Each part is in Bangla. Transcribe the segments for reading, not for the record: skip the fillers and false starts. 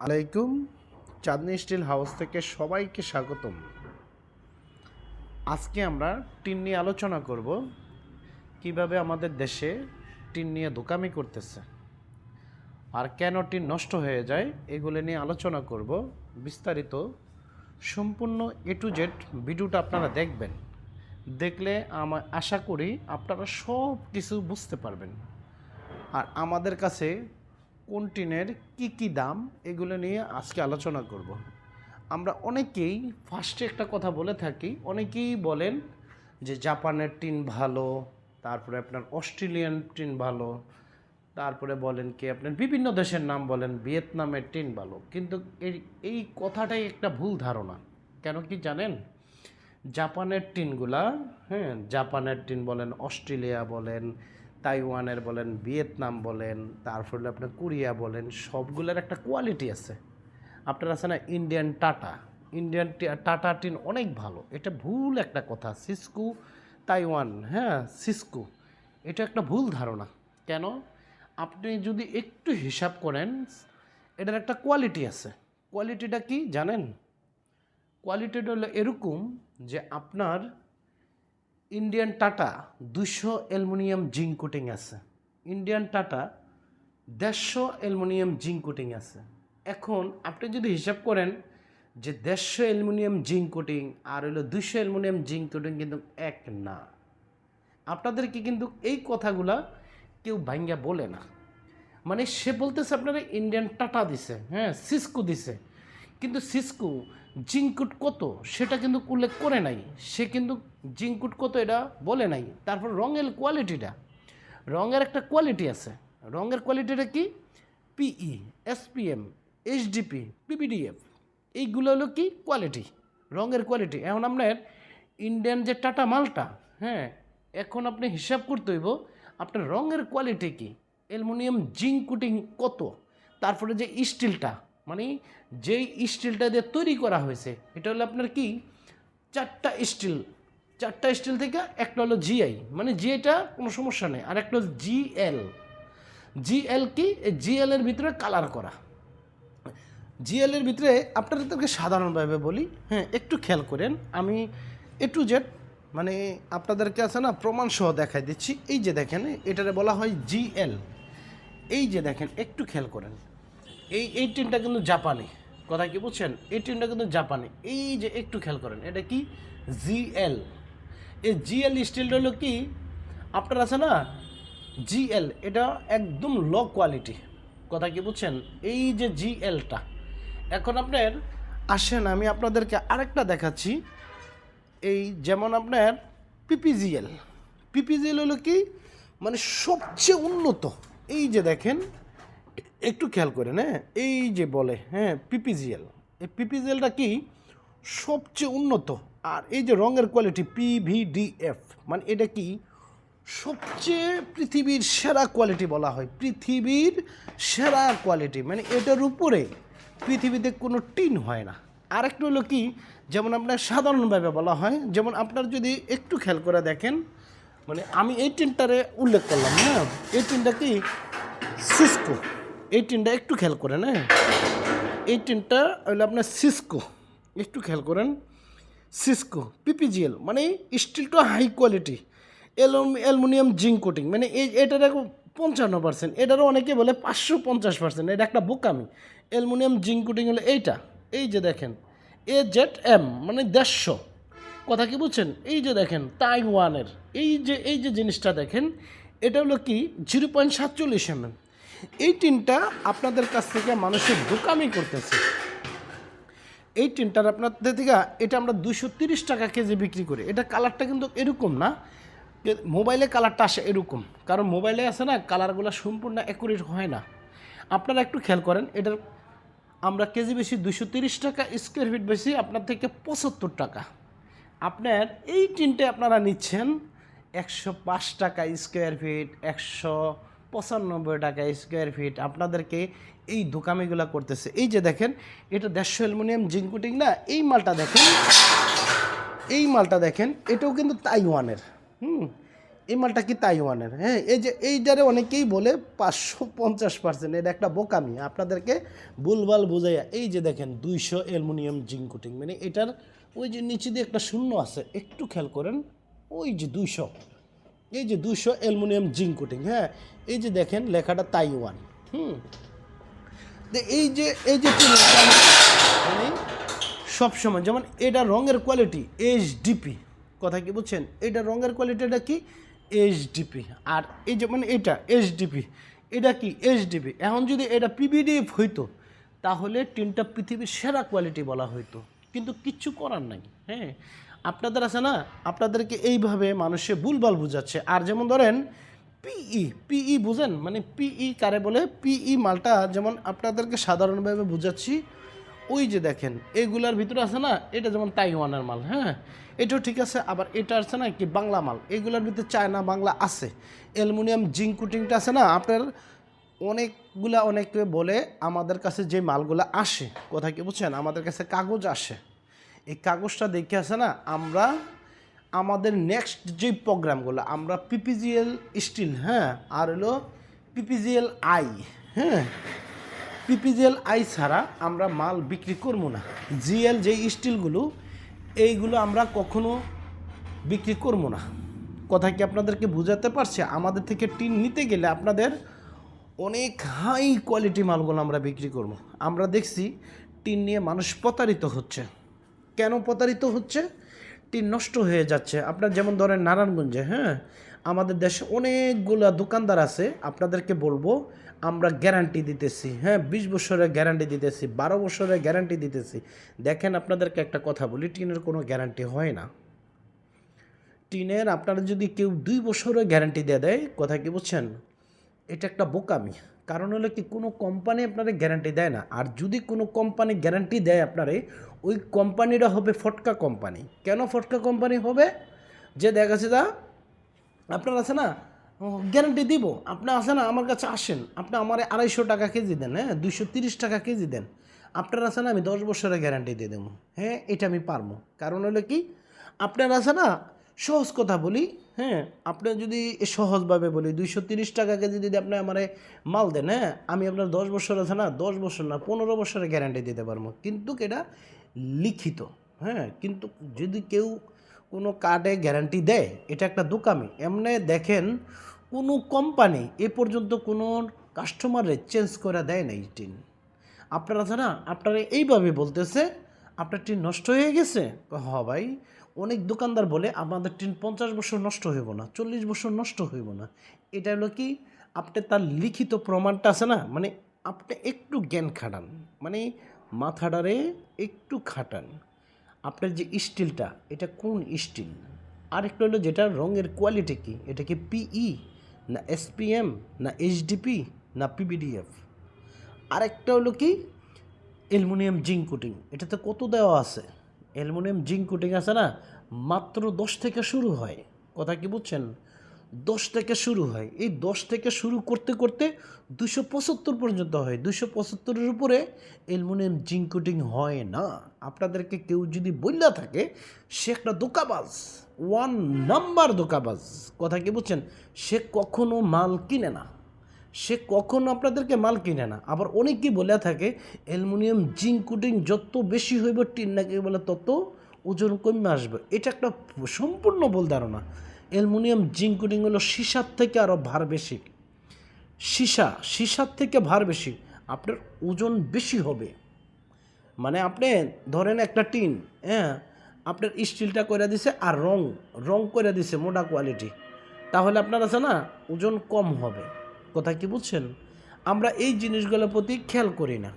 আলাইকুম। চাঁদনি স্টিল হাউস থেকে সবাইকে স্বাগতম। আজকে আমরা টিন নিয়ে আলোচনা করব, কিভাবে আমাদের দেশে টিন নিয়ে দোকামি করতেছে আর কেন টিন নষ্ট হয়ে যায়, এগুলো নিয়ে আলোচনা করব বিস্তারিত। সম্পূর্ণ এ টু জেড ভিডিওটা আপনারা দেখবেন, দেখলে আশা করি আপনারা সব কিছু বুঝতে পারবেন। আর আমাদের কাছে কোন টিনের কী দাম, এগুলো নিয়ে আজকে আলোচনা করব। আমরা অনেকেই ফার্স্টে একটা কথা বলে থাকি, অনেকেই বলেন যে জাপানের টিন ভালো, তারপরে আপনার অস্ট্রেলিয়ান টিন ভালো, তারপরে বলেন কি আপনার বিভিন্ন দেশের নাম বলেন, ভিয়েতনামের টিন ভালো। কিন্তু এই কথাটাই একটা ভুল ধারণা। কেন কি জানেন? জাপানের টিনগুলা, জাপানের টিন বলেন, অস্ট্রেলিয়া বলেন, তাইওয়ানের বলেন, ভিয়েতনাম বলেন, তারপরে আপনার কোরিয়া বলেন, সবগুলোর একটা কোয়ালিটি আছে। আপনার আছে না ইন্ডিয়ান টাটা টিন অনেক ভালো, এটা ভুল একটা কথা। সিসকো, তাইওয়ান, সিসকো, এটা একটা ভুল ধারণা। কেন? আপনি যদি একটু হিসাব করেন, এটার একটা কোয়ালিটি আছে। কোয়ালিটিটা কি জানেন? কোয়ালিটিটা হলো এরকম যে আপনার Indian Tata 200 aluminium zinc coating আছে, Indian Tata 150 aluminium zinc coating আছে। এখন আপনি যদি হিসাব করেন যে 150 অ্যালুমিনিয়াম জিঙ্ক কোটিং আর হলো 200 অ্যালুমিনিয়াম জিঙ্ক কোটিং কিন্তু এক না। আপনাদেরকে কিন্তু এই কথাগুলা কেউ ভাঙ্গা বলে না। মানে সে বলতেছে আপনারা ইন্ডিয়ান টাটা দিছে, সিসকো দিছে, কিন্তু সিসকো জিঙ্কুট কত সেটা কিন্তু উল্লেখ করে নাই। সে কিন্তু জিঙ্কুট কত এটা বলে নাই। তারপর রঙের কোয়ালিটিটা, রঙের একটা কোয়ালিটি আছে। রঙের কোয়ালিটিটা কি? পিই, এসপিএম, এইচডিপি, পিপিডিএফ, এইগুলো হলো কি কোয়ালিটি, রঙের কোয়ালিটি। এখন আপনার ইন্ডিয়ান যে টাটা মালটা, এখন আপনি হিসাব করতে হইব আপনার রঙের কোয়ালিটি কি, অ্যালুমিনিয়াম জিঙ্ক কোটিং কত, তারপরে যে স্টিলটা, মানে যেই স্টিলটা দিয়ে তৈরি করা হয়েছে, এটা হলো আপনার কি চারটা স্টিল থেকে একটা হলো জিআই, মানে জিআইটা কোনো সমস্যা নেই, আর একটা হলো জিএল কি জিএল এর ভিতরে কালার করা। জিএল এর ভিতরে আপনাদেরকে সাধারণভাবে বলি, একটু খেয়াল করেন, আমি এ টু জেড মানে আপনাদেরকে আছে না প্রমাণ সহ দেখাই দিচ্ছি। এই যে দেখেন, এটারে বলা হয় জিএল। এই যে দেখেন, একটু খেয়াল করেন, এই টিনটা কিন্তু জাপানি, কথা কি বুঝছেন? এই টিনটা কিন্তু জাপানি। এই যে একটু খেয়াল করেন, এটা কি জিএল। এই জিএল স্টিলটা হলো কি আপনার আছে না জিএল, এটা একদম লো কোয়ালিটি, কথা কি বুঝছেন? এই যে জিএলটা, এখন আপনার আসেন আমি আপনাদেরকে আরেকটা দেখাচ্ছি। এই যেমন আপনার পিপিজিএল হলো কি মানে সবচেয়ে উন্নত। এই যে দেখেন, একটু খেয়াল করেন, এই যে বলে পিপিজিএল, এই পিপিজিএলটা কি সবচেয়ে উন্নত। আর এই যে রঙের কোয়ালিটি পিভিডিএফ, মানে এটা কি সবচেয়ে পৃথিবীর সেরা কোয়ালিটি বলা হয়, পৃথিবীর সেরা কোয়ালিটি, মানে এটার উপরে পৃথিবীতে কোনো টিন হয় না। আরেকটা হলো কি, যেমন আপনার সাধারণভাবে বলা হয়, যেমন আপনার যদি একটু খেয়াল করে দেখেন, মানে আমি এই টিনটারে উল্লেখ করলাম, এই টিনটা কি সিসকো, এই টিনটা একটু খেয়াল করেন, এই টিনটা হলো আপনার সিসকো, একটু খেয়াল করেন, সিসকো পিপিজিএল, মানে স্টিলটা high quality, aluminium zinc coating, মানে এটার 55%, এটারও অনেকে বলে 550%, এটা একটা বোকামি। অ্যালুমিনিয়াম জিঙ্ক কোটিং হলো এইটা, এই যে দেখেন AZM, মানে 150, কথা কি বুঝছেন? এই যে দেখেন তাইওয়ানের এই যে জিনিসটা দেখেন, এটা হলো কি 0.47 mm। এই টিনটা আপনাদের কাছ থেকে মানুষের বোকামি করতেছে। এই টিনটার আপনাদের থেকে এটা আমরা 230 টাকা কেজি বিক্রি করি। এটা কালারটা কিন্তু এরকম না, মোবাইলে কালারটা আসে এরকম, কারণ মোবাইলে আছে না কালারগুলো সম্পূর্ণ অ্যাকুরেট হয় না। আপনারা একটু খেয়াল করেন, এটার আমরা কেজি বেশি 230 টাকা, স্কোয়ার ফিট বেশি আপনার থেকে 75 টাকা। আপনার এই টিনটে আপনারা নিচ্ছেন 105 টাকা স্কোয়ার ফিট, 195 টাকা স্কোয়ার ফিট। আপনাদেরকে এই দোকামিগুলো করতেছে। এই যে দেখেন, এটা 150 অ্যালুমিনিয়াম জিঙ্ক কোটিং না, এই মালটা দেখেন, এটাও কিন্তু তাইওয়ানের। এই মালটা কি তাইওয়ানের, হ্যাঁ। এই যে এইটারে অনেকেই বলে 550%, এটা একটা বোকামি, আপনাদেরকে ভুলভাল বোঝাইয়া। এই যে দেখেন 200 অ্যালুমিনিয়াম জিঙ্ক কোটিং, মানে এটার ওই যে নিচে দিয়ে একটা শূন্য আছে, একটু খেয়াল করেন, ওই যে 200, এই যে 200 অ্যালুমিনিয়াম জিঙ্ক কোটিং, হ্যাঁ। এই যে দেখেন লেখাটা তাইওয়ান, এই যে মানে সবসময় যেমন এটা রঙের কোয়ালিটি এইচডিপি, কথা কি বুঝছেন, এটা রঙের কোয়ালিটিটা কি এইচডিপি, আর এই যে মানে এটা এইচডিপি, এটা কি এইচডিপি। এখন যদি এটা পিবিডিএফ হইতো তাহলে টিনটা পৃথিবীর সেরা কোয়ালিটি বলা হইতো, কিন্তু কিচ্ছু করার নাই, হ্যাঁ। আপনাদের আছে না, আপনাদেরকে এইভাবে মানুষে ভুলভাল বুঝাচ্ছে। আর যেমন ধরেন পিই বুঝেন, মানে পিই কারে বলে, পিই মালটা যেমন আপনাদেরকে সাধারণভাবে বুঝাচ্ছি। ওই যে দেখেন এগুলার ভিতরে আছে না, এটা যেমন তাইওয়ানের মাল, হ্যাঁ, এটাও ঠিক আছে। আবার এটা আছে না কি বাংলা মাল, এগুলার ভিতরে চায়না বাংলা আছে। অ্যালুমিনিয়াম জিঙ্ক কোটিংটা আছে না আপনার, অনেকে বলে আমাদের কাছে যে মালগুলো আসে, কথা কি বুঝছেন, আমাদের কাছে কাগজ আসে, এই কাগজটা দেখে আছে না, আমরা আমাদের নেক্সট যে প্রোগ্রামগুলো আমরা পিপিজিএল স্টিল, হ্যাঁ, আর হলো পিপিজিএল আই, হ্যাঁ, পিপিজিএল আই ছাড়া আমরা মাল বিক্রি করবো না। জিএল যে স্টিলগুলো এইগুলো আমরা কখনো বিক্রি করবো না। কথা কি আপনাদেরকে বুঝাতে পারছে, আমাদের থেকে টিন নিতে গেলে আপনাদের অনেক হাই কোয়ালিটি মালগুলো আমরা বিক্রি করব। আমরা দেখছি টিন নিয়ে মানুষ প্রতারিত হচ্ছে। কেন প্রতারিত হচ্ছে? টিন নষ্ট হয়ে যাচ্ছে। আপনার যেমন ধরেন নারায়ণগঞ্জে, হ্যাঁ, আমাদের দেশে অনেকগুলো দোকানদার আছে, আপনাদেরকে বলবো আমরা গ্যারান্টি দিতেছি, হ্যাঁ, 20 বছরের গ্যারান্টি দিতেছি, 12 বছরের গ্যারান্টি দিতেছি। দেখেন আপনাদেরকে একটা কথা বলি, টিনের কোনো গ্যারান্টি হয় না। টিনের আপনারা যদি কেউ 2 বছরের গ্যারান্টি দিয়ে দেয়, কথা কি বুঝছেন, এটা একটা বোকামি। কারণ হলো কি, কোনো কোম্পানি আপনারা গ্যারান্টি দেয় না। আর যদি কোনো কোম্পানি গ্যারান্টি দেয় আপনারে, ওই কোম্পানিটা হবে ফটকা কোম্পানি। কেন ফটকা কোম্পানি হবে? যে দেখা যাচ্ছে যা আপনার আছে না গ্যারান্টি দিব, আপনি আছে না আমার কাছে আসেন, আপনি আমার 250 টাকা কেজি দেন, হ্যাঁ, 230 টাকা কেজি দেন, আপনার আছে না আমি 10 বছরের গ্যারান্টি দিয়ে দেবো, হ্যাঁ, এটা আমি পারবো। কারণ হলো কি, আপনার আছে না, সহজ কথা বলি, হ্যাঁ, আপনি যদি সহজভাবে বলি 230 টাকা কেজি যদি আপনি আমার মাল দেন, হ্যাঁ, আমি আপনার 10 বছর আছে না, 10 বছর না 15 বছরের গ্যারান্টি দিতে পারবো, কিন্তু এটা লিখিত, হ্যাঁ। কিন্তু যদি কেউ কোনো কার্ডে গ্যারান্টি দেয়, এটা একটা দোকামি। এমনি দেখেন কোনো কোম্পানি এ পর্যন্ত কোনো কাস্টমারে চেঞ্জ করে দেয় না এই টিন। আপনারা আছে না, আপনারা এইভাবে বলতেছে আপনার টিন নষ্ট হয়ে গেছে। হ ভাই, অনেক দোকানদার বলে আমাদের টিন 50 বছর নষ্ট হইব না, 40 বছর নষ্ট হইব না। এটা হলো কি, আপনি তার লিখিত প্রমাণটা আছে না, মানে আপনি একটু জ্ঞান খাটান, মানে মাথাটারে একটু খাটান। আপনার যে স্টিলটা, এটা কোন স্টিল? আরেকটা হলো যেটা রঙের কোয়ালিটি কি, এটা কি পিই না এসপিএম না এইচডিপি না পিবিডিএফ? আরেকটা হলো কি অ্যালুমিনিয়াম জিঙ্ক কোটিং, এটাতে কত দেওয়া আছে? অ্যালুমিনিয়াম জিঙ্ক কোটিং আছে না, মাত্র 10 থেকে শুরু হয়, কথা কি বুঝছেন, 10 থেকে শুরু হয়। এই 10 থেকে শুরু করতে করতে 275 পর্যন্ত হয়। 275-এর উপরে অ্যালুমিনিয়াম জিঙ্ক কোটিং হয় না। আপনাদেরকে কেউ যদি বললা থাকে, সে একটা ধোঁকাবাজ, 1 নাম্বার ধোঁকাবাজ, কথা কি বুঝছেন, সে কখনো মাল কিনে না, সে কখনো আপনাদেরকে মাল কিনে না। আবার অনেকেই বলে থাকে অ্যালুমিনিয়াম জিঙ্ক কোটিং যত বেশি হইব টিন নাকি বলে তত ওজন কমে আসবে। এটা একটা সম্পূর্ণ ভুল ধারণা। অ্যালুমিনিয়াম জিঙ্ক কোটিং হলো সীসার থেকে আরও ভার বেশি, সীসার থেকে ভার বেশি, আপনার ওজন বেশি হবে। মানে আপনি ধরেন একটা টিন, হ্যাঁ, আপনার স্টিলটা করে দিছে আর রং করে দিছে মোটা কোয়ালিটি, তাহলে আপনার আছে না ওজন কম হবে, কথা কি বুঝছেন। আমরা এই জিনিসগুলোর প্রতি খেয়াল করি না,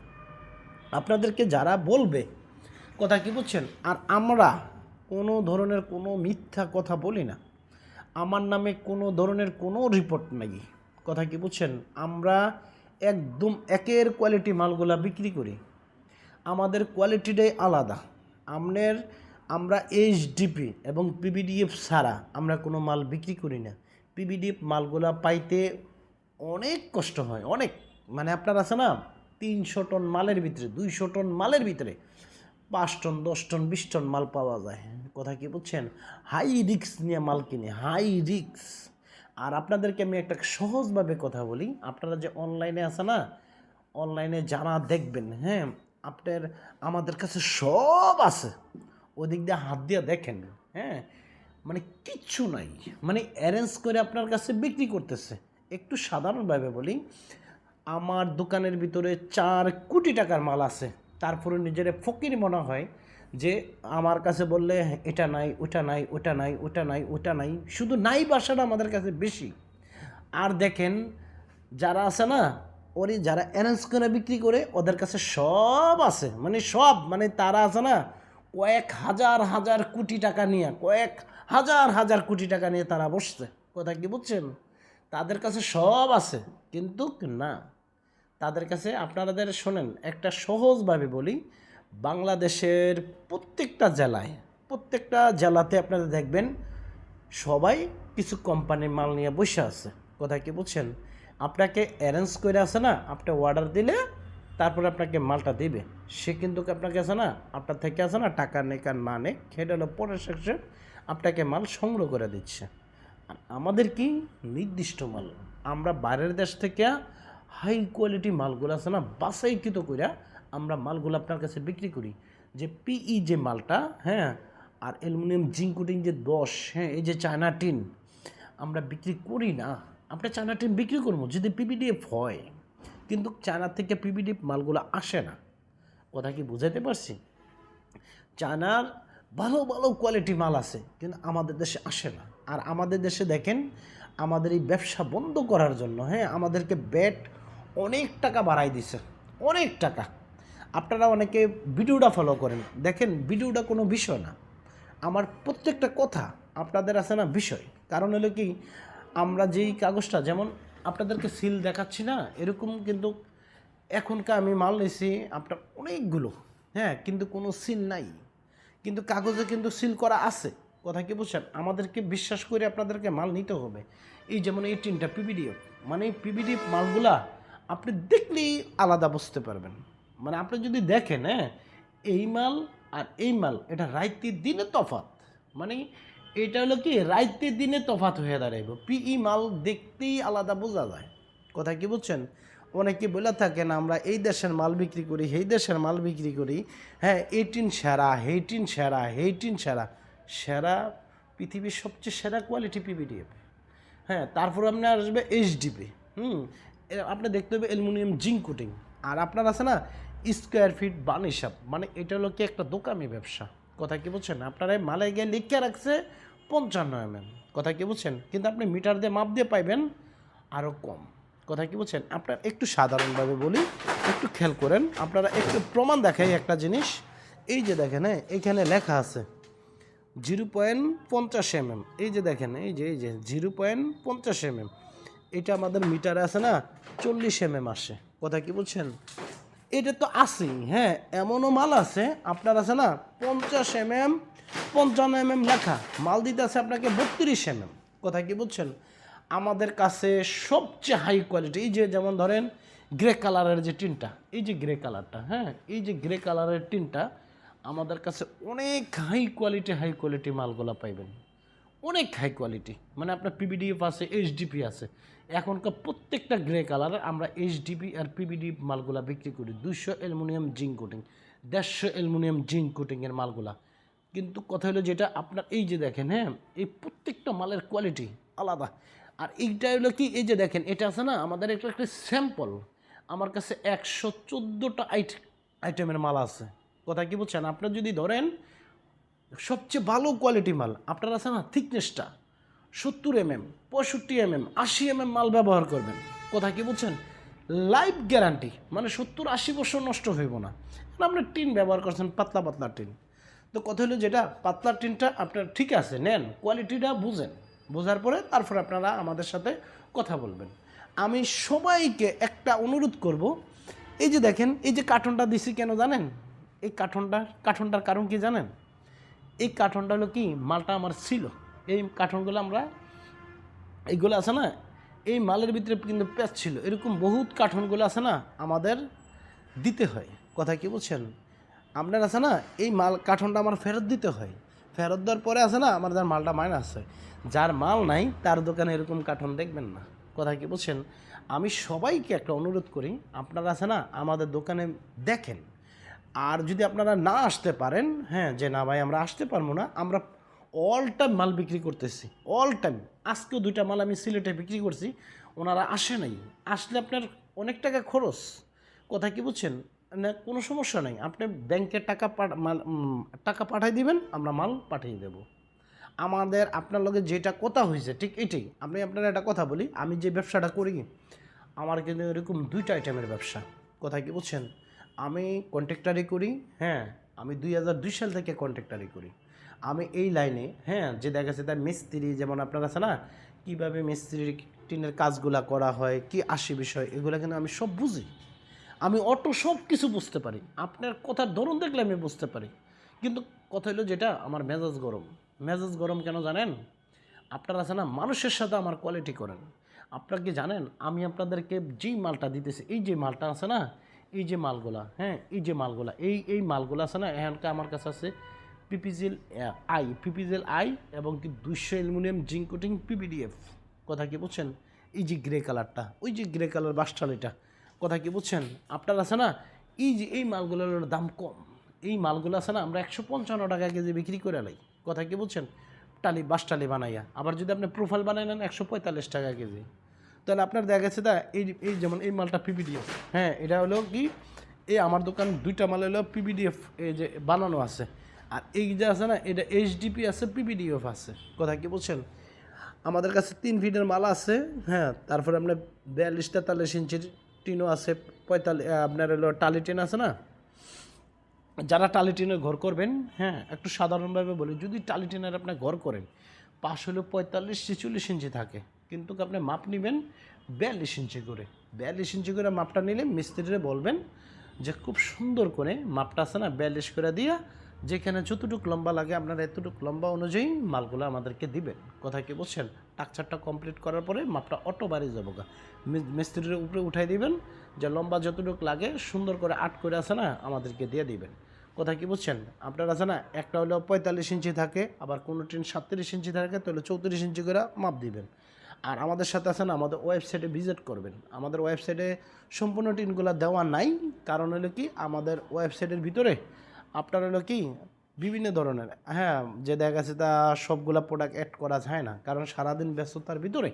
আপনাদেরকে যারা বলবে, কথা কি বুঝছেন। আর আমরা কোনো ধরনের কোনো মিথ্যা কথা বলি না, আমার নামে কোনো ধরনের কোনো রিপোর্ট নাই, কথা কি বুঝছেন। আমরা একদম একের কোয়ালিটি মালগুলা বিক্রি করি, আমাদের কোয়ালিটিটাই আলাদা। আমরা এইচডিপি এবং পিবিডিএফ ছাড়া আমরা কোনো মাল বিক্রি করি না। পিবিডিএফ মালগুলা পাইতে অনেক কষ্ট হয়, অনেক, মানে আপনার আছে না 300 টন মালের ভিতরে, 200 টন মালের ভিতরে 5 টন 10 টন 20 টন মাল পাওয়া যায়, কথা কি বুঝছেন। হাই রিক্স নিয়ে মাল কিনে, হাই রিক্স। আর আপনাদেরকে আমি একটা সহজভাবে কথা বলি, আপনারা যে অনলাইনে আছে না, অনলাইনে যারা দেখবেন, হ্যাঁ, আপনার আমাদের কাছে সব আছে, ওদিক দিয়ে হাত দিয়ে দেখেন, হ্যাঁ, মানে কিচ্ছু নাই, মানে অ্যারেঞ্জ করে আপনার কাছে বিক্রি করতেছে। একটু সাধারণভাবে বলি, আমার দোকানের ভিতরে 4 কোটি টাকার মাল আছে, তারপরে নিজের ফকির মনে হয় যে আমার কাছে বললে এটা নাই, ওটা নাই, ওটা নাই, ওটা নাই, ওটা নাই, শুধু নাই বাসাটা আমাদের কাছে বেশি। আর দেখেন যারা আছে না, ওরই যারা অ্যারেঞ্জ করে বিক্রি করে ওদের কাছে সব আছে, মানে সব, মানে তারা আছে না কয়েক হাজার হাজার কোটি টাকা নিয়ে, কয়েক হাজার হাজার কোটি টাকা নিয়ে তারা বসছে। কথা কি বুঝছেন? তাদের কাছে সব আছে, কিন্তু না, তাদের কাছে আপনাদের শোনেন একটা সহজভাবে বলি, বাংলাদেশের প্রত্যেকটা জেলাতে আপনারা দেখবেন সবাই কিছু কোম্পানির মাল নিয়ে বসে আছে। কথা কি বুঝছেন? আপনাকে অ্যারেঞ্জ করে আছে না, আপনি অর্ডার দিলে তারপরে আপনাকে মালটা দিবে, সে কিন্তু আপনাকে আছে না, আপনার থেকে আছে না, টাকা নেক আর না নেক, সেটা হলো পরের সেকশন, আপনাকে মাল সংগ্রহ করে দিচ্ছে। আর আমাদের কি নির্দিষ্ট মাল, আমরা বাইরের দেশ থেকে হাই কোয়ালিটি মালগুলো আছে না, বাছাইকৃত কইরা আমরা মালগুলো আপনার কাছে বিক্রি করি। যে পিই যে মালটা, হ্যাঁ, আর অ্যালুমিনিয়াম জিঙ্ক কোটিং যে 10, হ্যাঁ, এই যে চায়না টিন আমরা বিক্রি করি না। আমরা চায়না টিন বিক্রি করবো যদি পিবিডিএফ হয়, কিন্তু চায়না থেকে পিবিডিএফ মালগুলো আসে না। কথা কি বুঝাতে পারছি? চায়নার ভালো ভালো কোয়ালিটি মাল আছে, কিন্তু আমাদের দেশে আসে না। আর আমাদের দেশে দেখেন, আমাদের এই ব্যবসা বন্ধ করার জন্য, হ্যাঁ, আমাদেরকে ব্যাট অনেক টাকা বাড়াই দিছে, অনেক টাকা। আপনারা অনেকে ভিডিওটা ফলো করেন, দেখেন ভিডিওটা কোনো বিষয় না, আমার প্রত্যেকটা কথা আপনাদের আছে না বিষয়। কারণ হলো কি, আমরা যেই কাগজটা যেমন আপনাদেরকে সিল দেখাচ্ছি না, এরকম কিন্তু এখনকার আমি মাল নিছি আপনার অনেকগুলো, হ্যাঁ, কিন্তু কোনো সিল নাই, কিন্তু কাগজে কিন্তু সিল করা আছে। কথা কি বুঝছেন? আমাদেরকে বিশ্বাস করে আপনাদেরকে মাল নিতে হবে। এই যেমন এই টিনটা পিবিডিএফ, মানে পিবিডিএফ মালগুলা আপনি দেখলেই আলাদা বুঝতে পারবেন। মানে আপনি যদি দেখেন, হ্যাঁ, এই মাল আর এই মাল এটা রাইতে দিনে তফাৎ, মানে এটা হলো কি রাইতে দিনে তফাৎ হয়ে দাঁড়াইব। পিই মাল দেখতেই আলাদা বোঝা যায়। কথা কি বুঝছেন? অনেকে বলে থাকেন আমরা এই দেশের মাল বিক্রি করি, সেই দেশের মাল বিক্রি করি, হ্যাঁ, এই টিন সেরা, হেই টিন সেরা, হেই টিন সেরা। সেরা পৃথিবীর সবচেয়ে সেরা কোয়ালিটি পিবিডিএফ, হ্যাঁ, তারপর আপনার আসবে এইচডিপি, আপনি দেখতে হবে অ্যালুমিনিয়াম জিঙ্ক কোটিং। আর আপনার আছে না স্কোয়ার ফিট বান হিসাব, মানে এটা হলো কি একটা দোকানি ব্যবসা। কথা কি বুঝছেন? আপনারা মালে গিয়ে লিখে রাখছে 55 mm, কথা কি বুঝছেন? কিন্তু আপনি মিটার দিয়ে মাপ দিয়ে পাইবেন আরও কম। কথা কি বুঝছেন? আপনার একটু সাধারণভাবে বলি, একটু খেয়াল করেন, আপনারা একটু প্রমাণ দেখাই একটা জিনিস। এই যে দেখেন, হ্যাঁ, এখানে লেখা আছে 0.50 mm, এই যে দেখেন, এই যে 0.50 mm, এটা আমাদের মিটারে আছে না 40 mm আসে। কথা কি বলছেন? এটা তো আসেই, হ্যাঁ, এমনও মাল আছে আপনার আছে না 50 mm, 55 mm লেখা মাল দিতে আছে আপনাকে 32 mm। কথা কি বুঝছেন? আমাদের কাছে সবচেয়ে হাই কোয়ালিটি, এই যে যেমন ধরেন গ্রে কালারের যে টিনটা, এই যে গ্রে কালারটা, হ্যাঁ, এই যে গ্রে কালারের টিনটা আমাদের কাছে অনেক হাই কোয়ালিটি মালগুলো পাইবেন, অনেক হাই কোয়ালিটি। মানে আপনার পিবিডিএফ আছে, এইচডিপি আছে। এখনকার প্রত্যেকটা গ্রে কালারের আমরা এইচডিপি আর পিবিডিএফ মালগুলা বিক্রি করি। 200 aluminium zinc coating, 150 aluminium zinc কোটিংয়ের মালগুলা। কিন্তু কথা হলো যেটা আপনার এই যে দেখেন, হ্যাঁ, এই প্রত্যেকটা মালের কোয়ালিটি আলাদা। আর এইটা হলো কি, এই যে দেখেন, এটা আছে না আমাদের একটা স্যাম্পল, আমার কাছে 114টা আইটেমের মাল আছে। কথা কি বুঝছেন? আপনার যদি ধরেন সবচেয়ে ভালো কোয়ালিটি মাল আপনার আছে না, থিকনেসটা 70 mm, 65 mm, 80 mm মাল ব্যবহার করবেন। কথা কি বুঝছেন? লাইফ গ্যারান্টি, মানে 70-80 বছর নষ্ট হইব না। আপনি টিন ব্যবহার করছেন পাতলা পাতলা টিন, তো কথা হলো যেটা পাতলা টিনটা আপনার ঠিক আছে, নেন, কোয়ালিটিটা বুঝেন, বোঝার পরে তারপর আপনারা আমাদের সাথে কথা বলবেন। আমি সবাইকে একটা অনুরোধ করব, এই যে দেখেন, এই যে কার্টনটা দিছি কেন জানেন? এই কার্টনটার কারণ কি জানেন? এই কার্টনটা হলো কি, মালটা আমার ছিল, এই কার্টনগুলো আমরা এইগুলো আছে না, এই মালের ভিতরে কিন্তু প্যাচ ছিল, এরকম বহুত কার্টনগুলো আছে না আমাদের দিতে হয়। কথা কি বুঝছেন? আপনার আছে না এই মাল কার্টনটা আমার ফেরত দিতে হয়। ফেরত দেওয়ার পরে আছে না আমার যার মালটা মাইনাস হয়। যার মাল নাই তার দোকানে এরকম কার্টন দেখবেন না। কথা কি বলছেন? আমি সবাইকে একটা অনুরোধ করি, আপনারা আছে না আমাদের দোকানে দেখেন। আর যদি আপনারা না আসতে পারেন, হ্যাঁ, যে না ভাই আমরা আসতে পারবো না, আমরা অল টাইম মাল বিক্রি করতেছি, অল টাইম। আজকেও 2টা মাল আমি সিলেটে বিক্রি করছি, ওনারা আসে নাই। আসলে আপনার অনেক টাকা খরচ। কথা কি বুঝছেন? না, কোনো সমস্যা নেই, আপনি ব্যাংকে টাকা পাঠিয়ে দিবেন, আমরা মাল পাঠিয়ে দেব। আমাদের আপনার লগে যেটা কথা হয়েছে ঠিক এটাই। আমি আপনার একটা কথা বলি, আমি যে ব্যবসাটা করি আমার কিন্তু এরকম 2টা আইটেমের ব্যবসা। কথা কি বুঝছেন? আমি কন্ট্রাক্টারি করি, হ্যাঁ, আমি 2002 সাল থেকে কন্ট্রাক্টারি করি। আমি এই লাইনে, হ্যাঁ, যে দেখা যাচ্ছে তার মিস্ত্রি, যেমন আপনার আছে না কীভাবে মিস্ত্রির টিনের কাজগুলা করা হয়, কি আসে বিষয়, এগুলো কিন্তু আমি সব বুঝি। আমি অটো সব কিছু বুঝতে পারি, আপনার কথার ধরন দেখলে আমি বুঝতে পারি। কিন্তু কথা হলো যেটা, আমার মেজাজ গরম। মেজাজ গরম কেন জানেন? আপনারা আছে না মানুষের সাথে আমার কোয়ালিটি করেন। আপনারা কি জানেন আমি আপনাদেরকে যেই মালটা দিতেছি, এই যে মালটা আছে না, এই যে মালগুলা, হ্যাঁ, এই যে মালগুলা, এই মালগুলা আছে না, এখানকার আমার কাছে আছে পিপিজেল আই এবং কি 200 অ্যালুমিনিয়াম জিঙ্ক কোটিং পিপিডিএফ। কথা কি বুঝছেন? এই যে গ্রে কালারটা, ওই যে গ্রে কালার বাসটালিটা, কথা কি বুঝছেন? আপনার আছে না এই যে এই মালগুলোর দাম কম। এই মালগুলো আছে না আমরা 155 টাকা কেজি বিক্রি করে লাই। কথা কি বুঝছেন? বাসটালি বানাইয়া। আবার যদি আপনি প্রোফাইল বানাই নেন 145 টাকা কেজি। তাহলে আপনার দেখা গেছে এই যেমন এই মালটা পিপিডিএফ, হ্যাঁ, এটা হলো কি, এই আমার দোকান 2টা মাল হলো পিপিডিএফ এই যে বানানো আছে। আর এই যে আছে না এটা এইচডিপি আছে, পিপিডিএফ আছে। কথা কি বুঝছেন? আমাদের কাছে 3 ফিটের মাল আছে, হ্যাঁ, তারপরে আপনার 42-43 ইঞ্চির টিনও আছে, 45 আপনার হলো টালি টিন আছে না। যারা টালি টিনের ঘর করবেন, হ্যাঁ, একটু সাধারণভাবে বলি, যদি টালি টিনের আপনি ঘর করেন, পাশ হলো 45-46 ইঞ্চি থাকে, কিন্তু আপনি মাপ নেবেন 42 ইঞ্চি করে। 42 ইঞ্চি করে মাপটা নিলে মিস্ত্রিরে বলবেন যে খুব সুন্দর করে মাপটা আছে না 42 করে দিয়া, যেখানে যতটুকু লম্বা লাগে আপনার এতটুকু লম্বা অনুযায়ী মালগুলো আমাদেরকে দিবেন। কথা কি বলছেন? টাকচারটা কমপ্লিট করার পরে মাপটা অটো বাড়ি যাবো গা, মিস্ত্রির উপরে উঠাই দিবেন, যে লম্বা যতটুকু লাগে সুন্দর করে আট করে আছে না আমাদেরকে দিয়ে দিবেন। কথা কি বুঝছেন? আপনার আছে না একটা হলো 45 ইঞ্চি থাকে, আবার কোনো টিন 37 ইঞ্চি থাকে, তাহলে 34 ইঞ্চি করে মাপ দিবেন। আর আমাদের সাথে আছে না আমাদের ওয়েবসাইটে ভিজিট করবেন। আমাদের ওয়েবসাইটে সম্পূর্ণ টিনগুলো দেওয়া নাই, কারণ হলো কি আমাদের ওয়েবসাইটের ভিতরে আপনার হলো কি বিভিন্ন ধরনের, হ্যাঁ, যে দেখা গেছে তা সবগুলা প্রোডাক্ট অ্যাড করা যায় না, কারণ সারাদিন ব্যস্ততার ভিতরে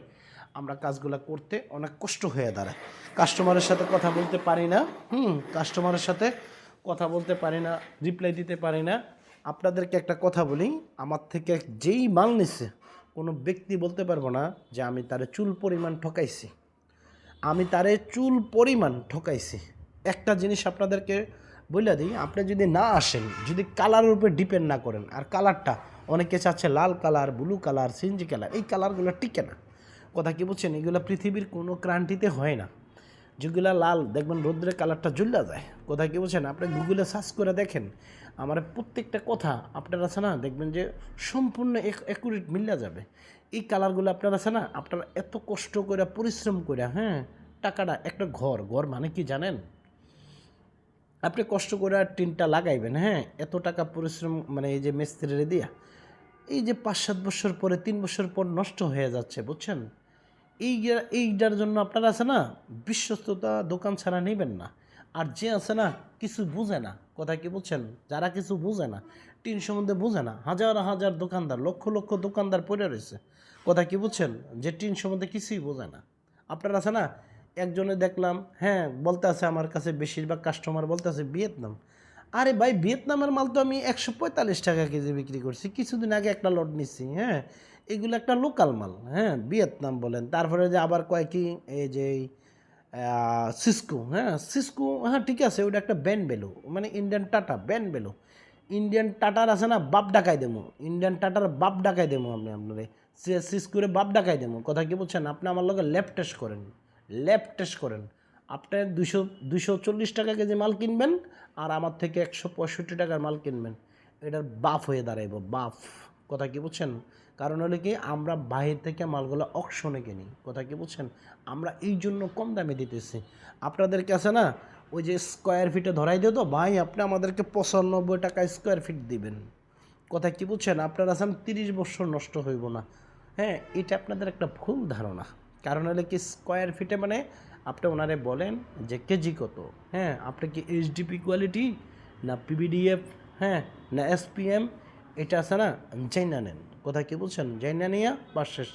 আমরা কাজগুলো করতে অনেক কষ্ট হয়ে দাঁড়ায়। কাস্টমারের সাথে কথা বলতে পারি না, কাস্টমারের সাথে কথা বলতে পারি না, রিপ্লাই দিতে পারি না। আপনাদেরকে একটা কথা বলি, আমার থেকে যেই মাল নিচ্ছে কোনো ব্যক্তি বলতে পারবো না যে আমি তারে চুল পরিমাণ ঠকাইছি। আমি তারে চুল পরিমাণ ঠকাইছি। একটা জিনিস আপনাদেরকে বলে দিই, আপনি যদি না আসেন, যদি কালারের উপরে ডিপেন্ড না করেন, আর কালারটা অনেকে চাচ্ছে লাল colour, blue colour, CNG colour, এই কালারগুলো টিকে না। কথা কি বুঝছেন? এগুলো পৃথিবীর কোনো ক্রান্তিতে হয় না। যেগুলো লাল দেখবেন রোদ্রের কালারটা জ্বলা যায়। কথা কি বলছেন? আপনি গুগলে সার্চ করে দেখেন, আমার প্রত্যেকটা কথা আপনার আছে না দেখবেন যে সম্পূর্ণ অ্যাকুরেট মিলে যাবে। এই কালারগুলো আপনার আছে না, আপনারা এত কষ্ট করে পরিশ্রম করে, হ্যাঁ, টাকাটা একটা ঘর মানে কি জানেন? আপনি কষ্ট করে টিনটা লাগাইবেন, হ্যাঁ, এত টাকা পরিশ্রম, মানে এই যে মিস্ত্রিরে দিয়া, এই যে 5-7 বছর পরে 3 বছর পর নষ্ট হয়ে যাচ্ছে, বুঝছেন? এইটার জন্য আপনারা আছে না বিশ্বস্ততা দোকান ছাড়া নেবেন না। আর যে আছে না কিছু বুঝে না, কথা কি বলছেন, যারা কিছু বুঝে না, টিন সম্বন্ধে বুঝে না, হাজার হাজার দোকানদার, লক্ষ লক্ষ দোকানদার পড়ে রয়েছে, কথা কি বুঝছেন, যে টিন সম্বন্ধে কিছুই বোঝে না। আপনারা আছে না একজনে দেখলাম, হ্যাঁ, বলতে আছে আমার কাছে বেশিরভাগ কাস্টমার বলতে আছে ভিয়েতনাম। আরে ভাই, ভিয়েতনামের মাল তো আমি 145 টাকা কেজি বিক্রি করছি, কিছুদিন আগে একটা লট নিচ্ছি, হ্যাঁ, এগুলো একটা লোকাল মাল, হ্যাঁ, ভিয়েতনাম বলেন। তারপরে যে আবার কয় কি এই যে সিসকো, হ্যাঁ, সিসকো, হ্যাঁ, ঠিক আছে, ওটা একটা ব্যান্ড বেলো, মানে ইন্ডিয়ান টাটা ব্যান্ড বেলো। ইন্ডিয়ান টাটার আছে না বাপ ডাকাই দেবো, ইন্ডিয়ান টাটার বাপ ডাকাই দেবো, আমি আপনারে সিসকোরে বাপ ডাকাই দেবো। কথা কি বলছেন? আপনি আমার লোকের ল্যাব টেস্ট করেন। আপনি 240 টাকা কেজি মাল কিনবেন, আর আমার থেকে 165 টাকার মাল কিনবেন, এটার বাপ হয়ে দাঁড়াইব, বাপ। কথা কি বুঝছেন? কারণ হলো কি আমরা বাহির থেকে মালগুলো অকশনে কিনি। কথা কি বুঝছেন? আমরা এই জন্য কম দামে দিতেছি। আপনাদের কাছে না ওই যে স্কোয়ার ফিটে ধরাই দিও তো ভাই, আপনি আমাদেরকে 95 টাকা স্কোয়ার ফিট দিবেন। কথা কি বুঝছেন? আপনারা আছেন 30 বছর নষ্ট হইব না। হ্যাঁ, এটা আপনাদের একটা ভুল ধারণা। কারণ হলে কি স্কোয়ার ফিটে মানে আপনি ওনারে বলেন যে কেজি কত, হ্যাঁ, আপনি কি এইচডিপি কোয়ালিটি না পিবিডিএফ, হ্যাঁ, না এসপিএম, এটা আছে না, জাইনা নেন। কথা কি বলছেন? জাইনা নিয়া বা শেষ।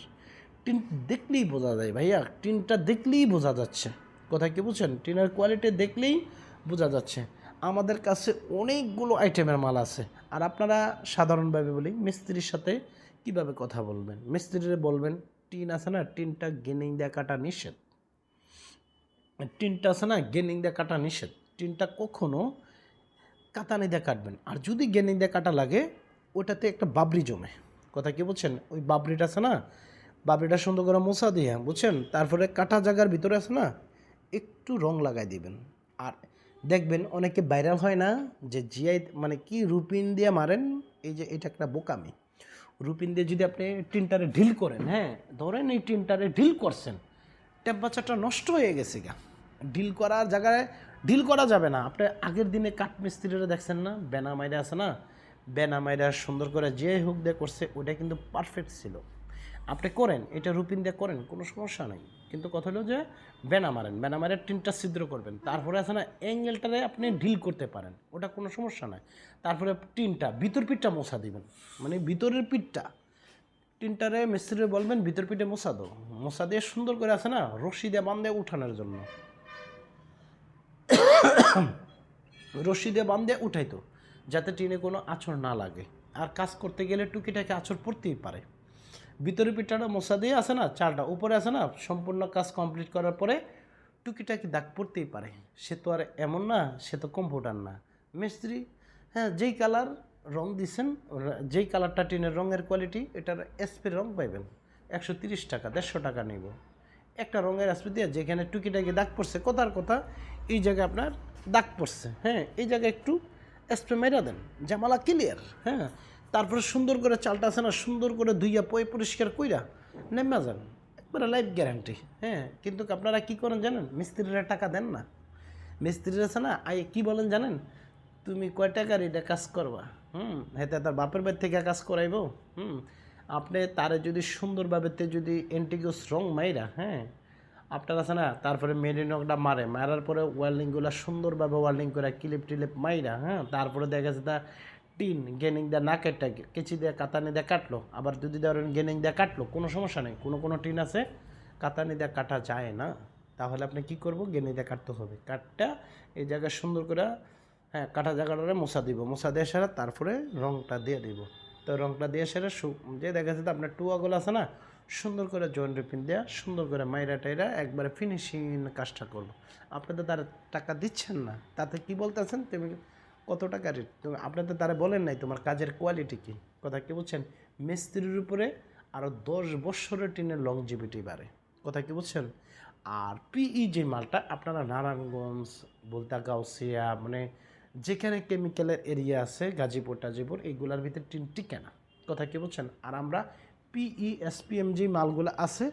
টিন দেখলেই বোঝা যায় ভাইয়া, টিনটা দেখলেই বোঝা যাচ্ছে। কথা কি বুঝছেন? টিনের কোয়ালিটি দেখলেই বোঝা যাচ্ছে। আমাদের কাছে অনেকগুলো আইটেমের মাল আছে। আর আপনারা সাধারণভাবে বলি মিস্ত্রির সাথে কিভাবে কথা বলবেন? মিস্ত্রিরে বলবেন টিন আছে না, টিনটা গেনিং দিয়ে কাটা নিষেধ। টিনটা আছে না, গেনিং দিয়ে কাটা নিষেধ। টিনটা কখনো কাতানি দিয়ে কাটবেন। আর যদি গেনিং দিয়ে কাটা লাগে ওটাতে একটা বাবরি জমে। কথা কি বুঝছেন? ওই বাবরিটা আছে না, বাবরিটা সুন্দর করে মোছা দিয়ে বুঝছেন, তারপরে কাটা জায়গার ভিতরে আছে না একটু রং লাগাই দিবেন। আর দেখবেন অনেকে ভাইরাল হয় না যে জিআই মানে কি রুপিন দিয়ে মারেন, এই যে এটা একটা বোকামি। রুপিন দিয়ে যদি আপনি টিনটারে ঢিল করেন, হ্যাঁ, ধরেন এই টিনটারে ঢিল করছেন, টেম্পারেচারটা নষ্ট হয়ে গেছে গা। ঢিল করার জায়গায় ঢিল করা যাবে না। আপনি আগের দিনে কাঠ মিস্ত্রিরা দেখছেন না, বেনা মাইরা আছে না, বেনা মাইরা সুন্দর করে যে হুক দিয়ে করছে ওটা কিন্তু পারফেক্ট ছিল। আপনি করেন এটা রুপিন দিয়ে করেন, কোনো সমস্যা নেই। কিন্তু কথা হলো যে বেনা মারেন, বেনা মারে টিনটা ছিদ্র করবেন, তারপরে আছে না অ্যাঙ্গেলটারে আপনি ঢিল করতে পারেন, ওটা কোনো সমস্যা নাই। তারপরে টিনটা ভিতর পিঠটা মোছা দিবেন, মানে ভিতরের পিঠটা টিনটারে মিস্ত্রিরে বলবেন ভিতর পিঠে মোছা দাও, মোছা দিয়ে সুন্দর করে আছে না রশি দিয়ে বান্ধে উঠানোর জন্য, রশি দিয়ে বান্ধে উঠাইতো, যাতে টিনে কোনো আঁচড় না লাগে। আর কাজ করতে গেলে টুকিটাকে আঁচড় পড়তেই পারে। ভিতরে পিঠাটা মশা দিয়ে আছে না, চালটা উপরে আছে না, সম্পূর্ণ কাজ কমপ্লিট করার পরে টুকিটাকি দাগ পড়তেই পারে। সে তো আর এমন না, সে তো কম্পিউটার না, মিস্ত্রি। হ্যাঁ, যেই কালার রং দিছেন, যেই কালারটা টিনের রঙের কোয়ালিটি, এটার স্প্রে রং পাইবেন 130 টাকা, 150 টাকা নেব। একটা রঙের স্প্রে দিয়ে যেখানে টুকিটাকি দাগ পড়ছে, কথার কথা এই জায়গায় আপনার দাগ পড়ছে, হ্যাঁ, এই জায়গায় একটু স্প্রে মেরা দেন, জামালা ক্লিয়ার। হ্যাঁ, তারপরে সুন্দর করে চালটা আছে না সুন্দর করে ধুইয়া পরিষ্কার কইরা নেমা যান, একবারে লাইফ গ্যারান্টি। হ্যাঁ, কিন্তু আপনারা কি করেন জানেন? মিস্ত্রিরা টাকা দেন না। মিস্ত্রিরা আছে না কি বলেন জানেন? তুমি কয় টাকার এটা কাজ করবা, হ্যাঁ, তার বাপের বাড়ি থেকে কাজ করাইব। আপনি তারে যদি সুন্দরভাবে যদি এন্টিগোস রং মাইরা, হ্যাঁ, আপনার আছে না, তারপরে মেরিনকটা মারার পরে ওয়েল্ডিংগুলো সুন্দরভাবে ওয়েল্ডিং করে ক্লিপ টিলিপ মাইরা, হ্যাঁ, তারপরে দেখা যাচ্ছে তা টিন গেনিং দিয়ে না কেটে কেচি দিয়ে কাতানি দিয়ে কাটলো, আবার যদি ধরেন গেনিং দিয়ে কাটলো, কোনো সমস্যা নেই। কোনো টিন আছে কাতানি দিয়ে কাটা যায় না, তাহলে আপনি কি করব, গেনিং দিয়ে কাটতে হবে। কাটটা এই জায়গায় সুন্দর করে, হ্যাঁ, কাটা জায়গাটা মোছা দিব, মোছা দিয়ে সেরা তারপরে রংটা দিয়ে দিব। তো রংটা দিয়ে সেরা যে দেখা যাচ্ছে আপনার টুয়াগুলো আছে না, সুন্দর করে জয়েন্ট রিপিন দেওয়া, সুন্দর করে মাইরা টাইরা একবারে ফিনিশিং কাজটা করবো। আপনি তো তার টাকা দিচ্ছেন না, তাতে কি বলতেছেন তুমি কত টাকা রেট? তুমি আপনি তো তারা বলেন নাই তোমার কাজের কোয়ালিটি কী। কথা কি বুঝছেন? মিস্ত্রির উপরে আরও 10 বছরের টিনের লংজিভিটি বাড়ে। কথা কি বুঝছেন? আর পিই যে মালটা আপনারা নারায়ণগঞ্জ, বলতাগাউসিয়া, মানে যেখানে কেমিক্যালের এরিয়া আছে, গাজীপুর টাজীপুর, এইগুলার ভিতরে টিন টিকে না। কথা কি বুঝছেন? আর আমরা পিই এসপিএম যে মালগুলো আছে,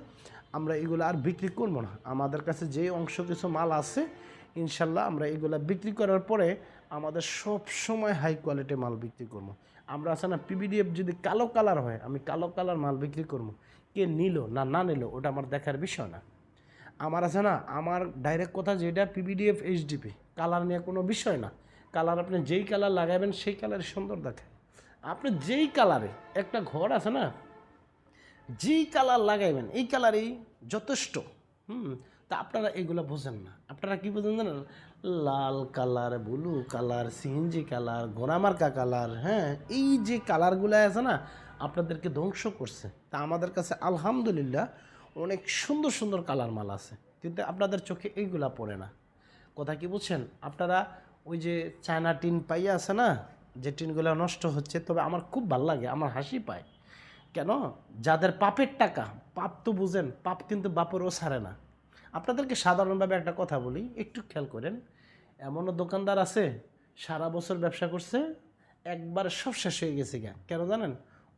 আমরা এগুলো আর বিক্রি করবো না। আমাদের কাছে যে অংশ কিছু মাল আছে, ইনশাল্লাহ আমরা এগুলো বিক্রি করার পরে আমাদের সব সময় হাই কোয়ালিটি মাল বিক্রি করবো। আমরা আছে না পিবিডিএফ যদি কালো কালার হয়, আমি কালো কালার মাল বিক্রি করবো। কে নিল না নিল ওটা আমার দেখার বিষয় না। আমার আছে না, আমার ডাইরেক্ট কথা যেটা পিবিডিএফ এইচডিপি, কালার নিয়ে কোনো বিষয় না। কালার আপনি যেই কালার লাগাবেন সেই কালারে সুন্দর দেখায়। আপনি যেই কালারে একটা ঘর আছে না, যেই কালার লাগাইবেন এই কালারই যথেষ্ট। তা আপনারা এগুলো বোঝেন না। আপনারা কি বোঝেন জানেন? লাল colour, blue colour, CNG colour, গোরামার্কা কালার, হ্যাঁ, এই যে কালারগুলো আছে না আপনাদেরকে ধ্বংস করছে। তা আমাদের কাছে আলহামদুলিল্লাহ অনেক সুন্দর সুন্দর কালার মাল আছে, কিন্তু আপনাদের চোখে এইগুলা পড়ে না। কথা কি বুঝছেন? আপনারা ওই যে চায়না টিন পাইয়া আছে না, যে টিনগুলো নষ্ট হচ্ছে, তবে আমার খুব ভালো লাগে, আমার হাসি পায়। কেন? যাদের পাপের টাকা, পাপ তো বুঝেন, পাপ কিন্তু বাপেরও ছাড়ে না। আপনাদেরকে সাধারণভাবে একটা কথা বলি, একটু খেয়াল করেন। এমনও দোকানদার আছে সারা বছর ব্যবসা করছে, একবার সব শেষ হয়ে গেছে কেন জানেন?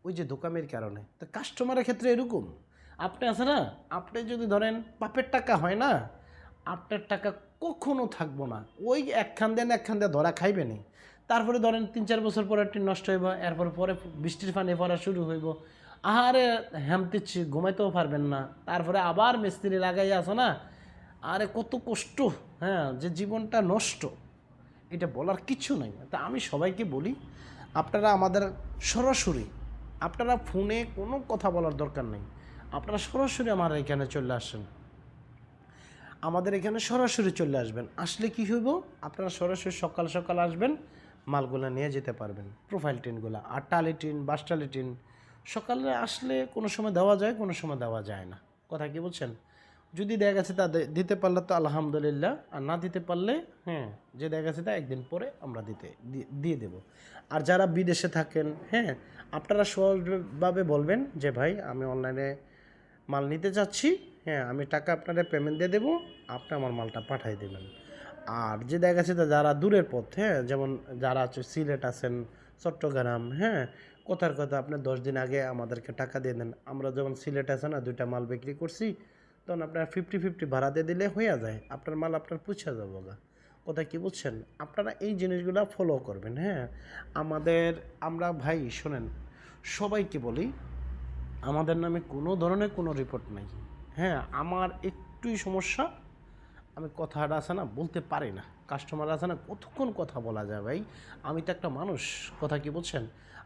ওই যে দোকানের কারণে। তো কাস্টমারের ক্ষেত্রে এরকম আপনি আছে না, আপনি যদি ধরেন পাপের টাকা হয় না, আপনার টাকা কখনো থাকবো না। ওই একখান দেন একখান দিয়ে ধরা খাইবেনি। তারপরে ধরেন 3-4 বছর পরে টিন নষ্ট হইব, এরপর পরে বৃষ্টির পানি পড়া শুরু হইব, আহারে হেমতেছি, ঘুমাইতেও পারবেন না, তারপরে আবার মিস্ত্রি লাগাই আসো না, আরে কত কষ্ট, হ্যাঁ, যে জীবনটা নষ্ট, এটা বলার কিছু নাই। তা আমি সবাইকে বলি, আপনারা আমাদের সরাসরি, আপনারা ফোনে কোনো কথা বলার দরকার নেই, আপনারা সরাসরি আমার এখানে চলে আসেন, আমাদের এখানে সরাসরি চলে আসবেন। আসলে কি হইব, আপনারা সরাসরি সকাল সকাল আসবেন, মালগুলো নিয়ে যেতে পারবেন, প্রোফাইল টিনগুলো। আর টালি টিন, বাসটালি টিন সকালে আসলে কোনো সময় দেওয়া যায়, কোনো সময় দেওয়া যায় না, কথা কি বলছেন? যদি দেখা গেছে তা দিতে পারলে তো আলহামদুলিল্লাহ, আর না দিতে পারলে হ্যাঁ, যে দেখা গেছে তা একদিন পরে আমরা দিয়ে দেব। আর যারা বিদেশে থাকেন, হ্যাঁ, আপনারা সহজভাবে বলবেন যে ভাই আমি অনলাইনে মাল নিতে চাচ্ছি, হ্যাঁ, আমি টাকা আপনারা পেমেন্ট দিয়ে দেবো, আপনি আমার মালটা পাঠাই দেবেন। আর যে দেখা গেছে যারা দূরের পথ, হ্যাঁ, যেমন যারা আছে সিলেট আছেন, চট্টগ্রাম, হ্যাঁ, কথার কথা আপনি 10 দিন আগে আমাদেরকে টাকা দিয়ে দেন। আমরা যখন সিলেট আছে না 2টা মাল বিক্রি করছি, তখন আপনার 50-50 ভাড়া দিয়ে দিলে হয়ে যায়, আপনার মাল আপনার পুছা যাবো গা, কথা কি বুঝছেন? আপনারা এই জিনিসগুলো ফলো করবেন, হ্যাঁ। আমরা ভাই শোনেন, সবাইকে বলি, আমাদের নামে কোনো ধরনের কোনো রিপোর্ট নাই, হ্যাঁ। আমার একটুই সমস্যা, আমি কথাটা আছে না বলতে পারি না, কাস্টমার আছে না কতক্ষণ কথা বলা যায় ভাই, আমি তো একটা মানুষ, কথা কি বলছেন?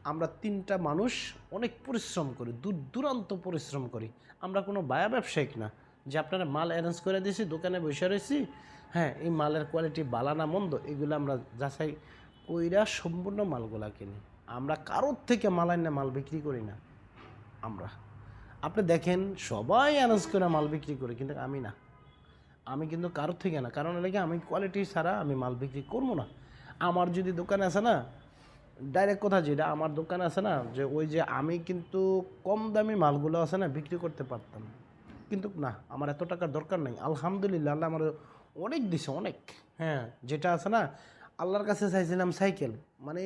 আমরা 3টা মানুষ অনেক পরিশ্রম করি, দূর দূরান্ত পরিশ্রম করি, আমরা কোনো বায়া ব্যবসায়িক না যে আপনারা মাল অ্যারেঞ্জ করে দিয়েছি, দোকানে বসে রয়েছি, হ্যাঁ, এই মালের কোয়ালিটি বালা না মন্দ এগুলো আমরা যাচাই কইরা সম্পূর্ণ মালগুলা কিনি। আমরা কারোর থেকে মাল আইনা মাল বিক্রি করি না। আমরা, আপনি দেখেন সবাই অ্যারেঞ্জ করে মাল বিক্রি করে, কিন্তু আমি না, আমি কিন্তু কারোর থেকে না, কারণ এলাকা আমি কোয়ালিটি ছাড়া আমি মাল বিক্রি করবো না। আমার যদি দোকানে আছে না, ডাইরেক্ট কথা যেটা, আমার দোকানে আছে না, যে ওই যে আমি কিন্তু কম দামি মালগুলো আছে না বিক্রি করতে পারতাম, কিন্তু না, আমার এত টাকার দরকার নেই, আলহামদুলিল্লাহ আল্লাহ আমার অনেক দিছে, অনেক, হ্যাঁ। যেটা আছে না, আল্লাহর কাছে চাইছিলাম সাইকেল, মানে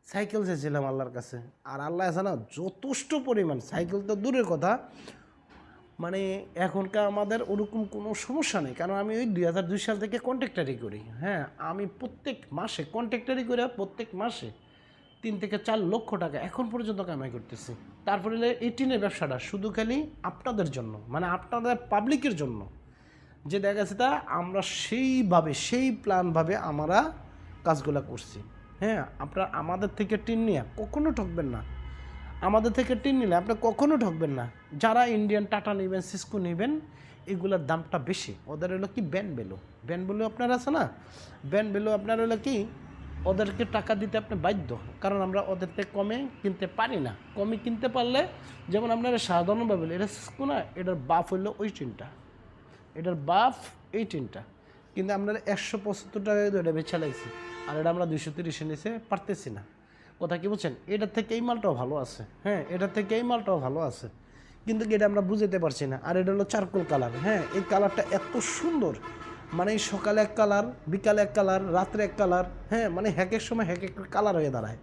সাইকেল চাইছিলাম আল্লাহর কাছে, আর আল্লাহ আছে না যথেষ্ট পরিমাণ, সাইকেল তো দূরের কথা, মানে এখনকার আমাদের ওরকম কোনো সমস্যা নেই, কারণ আমি ওই 2002 সাল থেকে কন্ট্রাক্টারি করি, হ্যাঁ। আমি প্রত্যেক মাসে কন্ট্রাক্টারি করে প্রত্যেক মাসে 3 থেকে 4 লক্ষ টাকা এখন পর্যন্ত কামাই করতেছি। তারপরে এই টিনের ব্যবসাটা শুধু খালি আপনাদের জন্য, মানে আপনাদের পাবলিকের জন্য, যে দেখা গেছে তা আমরা সেইভাবে সেই প্ল্যানভাবে আমরা কাজগুলো করছি, হ্যাঁ। আপনারা আমাদের থেকে টিন নিয়ে কখনো ঠকবেন না, আমাদের থেকে টিন নিলে আপনি কখনো ঠকবেন না। যারা ইন্ডিয়ান টাটা নেবেন, সিসকো নেবেন, এগুলোর দামটা বেশি, ওদের হলো কি ব্যান বেলো আপনার আছে না, ব্যান বেলো আপনার হলো কি, ওদেরকে টাকা দিতে আপনি বাধ্য, কারণ আমরা ওদের থেকে কমে কিনতে পারি না। কমে কিনতে পারলে, যেমন আপনারা সাধারণভাবে এটা সিসকো না, এটার বাফ হইলো ওই টিনটা, এটার বাফ এই টিনটা, কিন্তু আমরা 175 টাকা এটা বেচা লাগছি, আর এটা আমরা 230 নিচে পারতেছি না, কথা কি বলছেন? এটার থেকে এই মালটাও ভালো আছে, হ্যাঁ, এটার থেকে এই মালটাও ভালো আছে, কিন্তু এটা আমরা বুঝতে পারছি না। আর এটা হলো চারকোল কালার, হ্যাঁ, এই কালারটা এত সুন্দর, মানে সকালে এক কালার, বিকালে এক কালার, রাত্রে এক কালার, হ্যাঁ, মানে এক সময় এক কালার হয়ে দাঁড়ায়,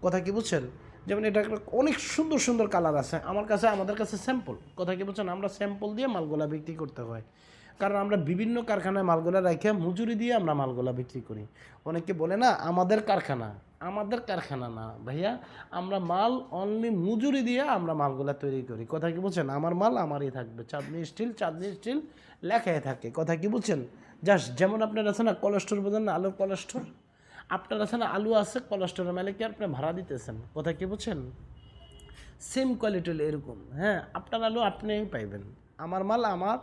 কথা কি বুঝছেন? যেমন এটা অনেক সুন্দর সুন্দর কালার আছে আমাদের কাছে স্যাম্পল, কথা কি বলছেন? আমরা স্যাম্পল দিয়ে মালগুলা বিক্রি করতে হয়, কারণ আমরা বিভিন্ন কারখানায় মালগুলা রেখে মজুরি দিয়ে আমরা মালগুলা বিক্রি করি। অনেকে বলে না আমাদের কারখানা না ভাইয়া, আমরা মাল অনলি মজুরি দিয়ে আমরা মালগুলা তৈরি করি, কথা কি বলছেন? আমার মাল আমারই থাকবে, চাঁদনি স্টিল লেখায় থাকে, কথা কি বলছেন? জাস্ট যেমন আপনার আছে না কোলেস্টোর, বোঝেন না, আলুর কোলেস্টোর, আপনার আছে না আলু আছে, কোলেস্টোরের মেলে কি আপনি ভাড়া দিতেছেন, কথা কি বলছেন? সেম কোয়ালিটি হলো এরকম, হ্যাঁ, আপনার আলু আপনিই পাইবেন, আমার মাল আমার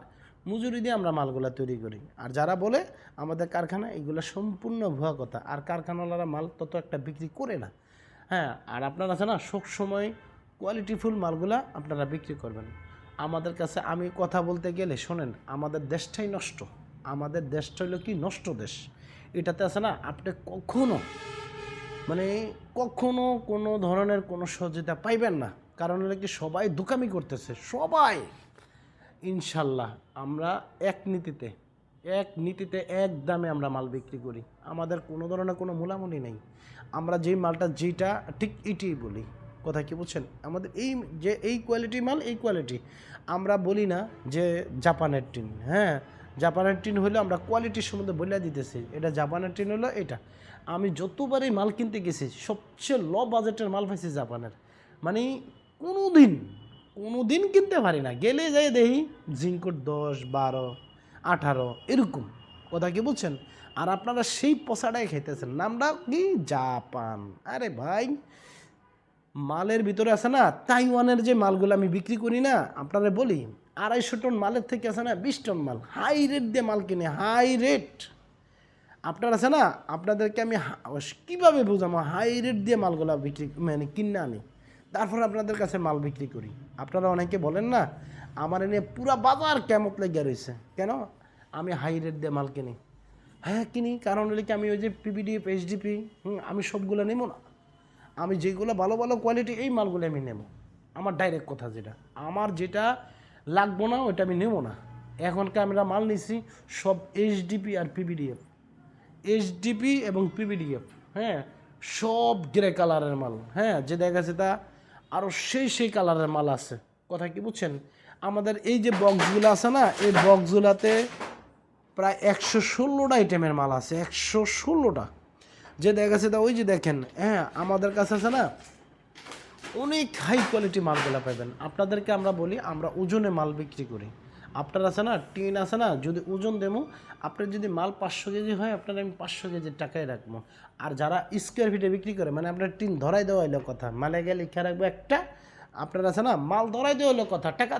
মজুরি দিয়ে আমরা মালগুলা তৈরি করি। আর যারা বলে আমাদের কারখানা, এগুলো সম্পূর্ণ ভুয়া কথা, আর কারখানাওয়ালারা মাল তত একটা বিক্রি করে না, হ্যাঁ। আর আপনার আছে না সব সময় কোয়ালিটিফুল মালগুলা আপনারা বিক্রি করবেন আমাদের কাছে। আমি কথা বলতে গেলে শোনেন, আমাদের দেশটাই নষ্ট, আমাদের দেশটা হলো কি নষ্ট দেশ, এটাতে আছে না আপনি কখনো কোনো ধরনের কোনো সহযোগিতা পাইবেন না, কারণ হলো কি সবাই দোকামি করতেছে, সবাই। ইনশাল্লাহ আমরা এক নীতিতে এক দামে আমরা মাল বিক্রি করি, আমাদের কোনো ধরনের কোনো মূলামূলি নেই, আমরা যেই মালটা যেটা ঠিক এটাই বলি, কথা কি বলছেন? আমাদের এই কোয়ালিটি মাল, এই কোয়ালিটি আমরা বলি না যে জাপানের টিন, হ্যাঁ, জাপানের টিন হলো আমরা কোয়ালিটির সম্বন্ধে বলে দিতেছি, এটা জাপানের টিন হলো এটা। আমি যতবারই মাল কিনতে গেছি সবচেয়ে লো বাজেটের মাল পাইছি জাপানের। মানে কোনো দিন কিনতে পারি না, গেলে যাই দেখি জিঙ্কর 10, 12, 18 এরকম, কথা কি বলছেন? আর আপনারা সেই পচাটাই খাইতেছেন, নামটা কি জাপান। আরে ভাই, মালের ভিতরে আছে না তাইওয়ানের যে মালগুলো আমি বিক্রি করি না, আপনারা বলি 250 টন মালের থেকে আছে না 20 টন মাল হাই রেট দিয়ে মাল কিনে, হাই রেট। আপনার আছে না, আপনাদেরকে আমি কীভাবে বুঝাবো, হাই রেট দিয়ে মালগুলো বিক্রি মানে কিনে আনি, তারপর আপনাদের কাছে মাল বিক্রি করি। আপনারা অনেকে বলেন না আমার এনে পুরা বাজার কেমত লেগে রয়েছে, কেন? আমি হাই রেট দিয়ে মাল কিনি। হ্যাঁ কিনি, কারণ হলে কি আমি ওই যে পিবিডিএফ, এইচডিপি, আমি সবগুলো নেব না। আমি যেগুলো ভালো ভালো কোয়ালিটি এই মালগুলো আমি নেব। আমার ডাইরেক্ট কথা, আমার যেটা লাগবো না ওইটা আমি নেব না। এখনকার আমরা মাল নিছি সব এইচডিপি আর পিবিডিএফ, এইচডিপি এবং পিবিডিএফ, হ্যাঁ, সব গ্রে কালারের মাল, হ্যাঁ, যে দেখা যাচ্ছে তা আরও সেই কালারের মাল আছে, কথা কি বুঝছেন? আমাদের এই যে বক্সগুলো আছে না, এই বক্সগুলোতে প্রায় 116টা আইটেমের মাল আছে, 116টা। যে দেখা গেছে তা ওই যে দেখেন, হ্যাঁ, আমাদের কাছে আছে না অনেক হাই কোয়ালিটি মালগুলো পাবেন। আপনাদেরকে আমরা বলি আমরা ওজনে মাল বিক্রি করি। আপনার আছে না টিন আছে না, যদি ওজন দেবো, আপনার যদি মাল 500 কেজি হয় আপনার আমি 500 কেজির টাকায় রাখবো। আর যারা স্কোয়ার ফিটে বিক্রি করে, মানে আপনার টিন ধরাই দেওয়া হইলো কথা, মালে গেলে লিখে রাখবো একটা, আপনার আছে না মাল ধরাই দেওয়া হইলো কথা, টাকা